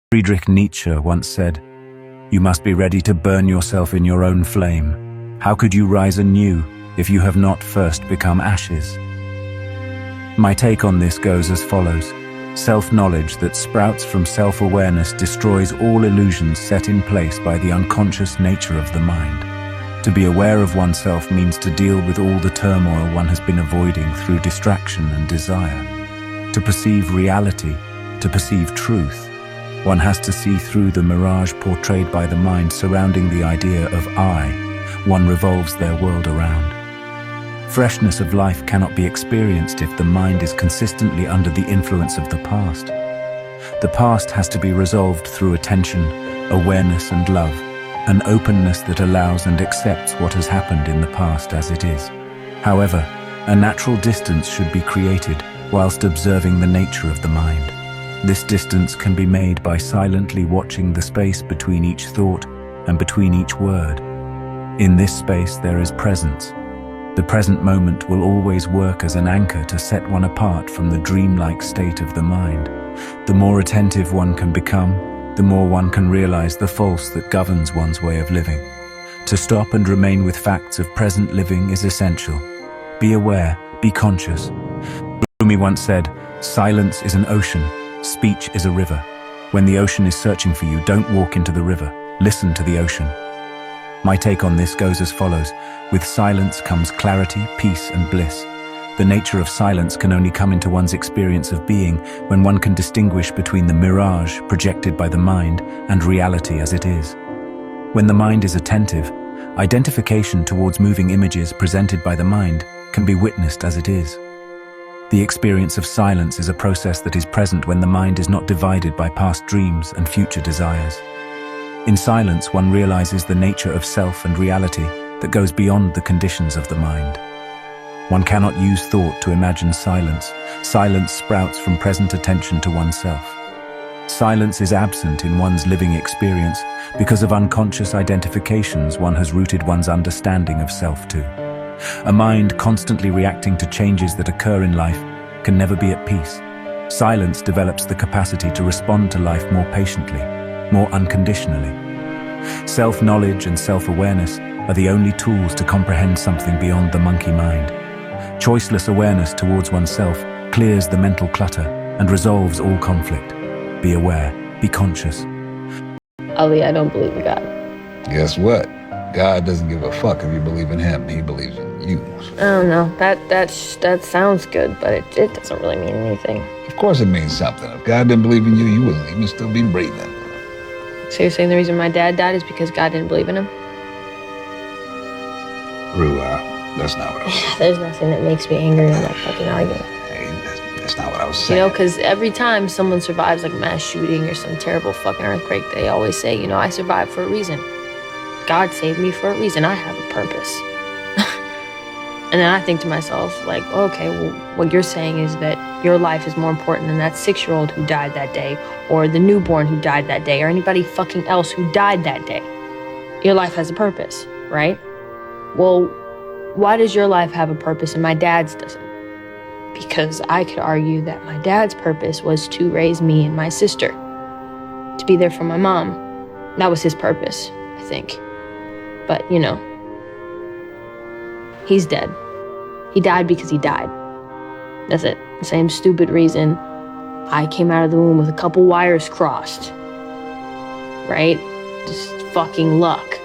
Friedrich Nietzsche once said, "You must be ready to burn yourself in your own flame. How could you rise anew if you have not first become ashes?" My take on this goes as follows. Self-knowledge that sprouts from self-awareness destroys all illusions set in place by the unconscious nature of the mind. To be aware of oneself means to deal with all the turmoil one has been avoiding through distraction and desire. To perceive reality, to perceive truth, one has to see through the mirage portrayed by the mind surrounding the idea of I. One revolves their world around. Freshness of life cannot be experienced if the mind is consistently under the influence of the past. The past has to be resolved through attention, awareness and love, an openness that allows and accepts what has happened in the past as it is. However, a natural distance should be created whilst observing the nature of the mind. This distance can be made by silently watching the space between each thought and between each word. In this space there is presence. The present moment will always work as an anchor to set one apart from the dreamlike state of the mind. The more attentive one can become, the more one can realize the false that governs one's way of living. To stop and remain with facts of present living is essential. Be aware, be conscious. Rumi once said, "Silence is an ocean. Speech is a river. When the ocean is searching for you, don't walk into the river. Listen to the ocean." My take on this goes as follows. With silence comes clarity, peace, and bliss. The nature of silence can only come into one's experience of being when one can distinguish between the mirage projected by the mind and reality as it is. When the mind is attentive, identification towards moving images presented by the mind can be witnessed as it is. The experience of silence is a process that is present when the mind is not divided by past dreams and future desires. In silence, one realizes the nature of self and reality that goes beyond the conditions of the mind. One cannot use thought to imagine silence. Silence sprouts from present attention to oneself. Silence is absent in one's living experience because of unconscious identifications one has rooted one's understanding of self to. A mind constantly reacting to changes that occur in life can never be at peace. Silence develops the capacity to respond to life more patiently, more unconditionally. Self-knowledge and self-awareness are the only tools to comprehend something beyond the monkey mind. Choiceless awareness towards oneself clears the mental clutter and resolves all conflict. Be aware, be conscious. Ali, I don't believe in God. Guess what? God doesn't give a fuck if you believe in him. He believes in you. I don't know. That sounds good, but it doesn't really mean anything. Of course it means something. If God didn't believe in you, you wouldn't even still be breathing. So you're saying the reason my dad died is because God didn't believe in him? Rue, that's not what I was saying. There's nothing that makes me angry in that fucking argument. Hey, that's not what I was saying. You know, because every time someone survives like a mass shooting or some terrible fucking earthquake, they always say, I survived for a reason. God saved me for a reason. I have a purpose. And then I think to myself, like, okay, well, what you're saying is that your life is more important than that 6-year-old who died that day, or the newborn who died that day, or anybody fucking else who died that day. Your life has a purpose, right? Well, why does your life have a purpose and my dad's doesn't? Because I could argue that my dad's purpose was to raise me and my sister, to be there for my mom. That was his purpose, I think. But, he's dead. He died because he died. That's it. The same stupid reason I came out of the womb with a couple wires crossed. Right? Just fucking luck.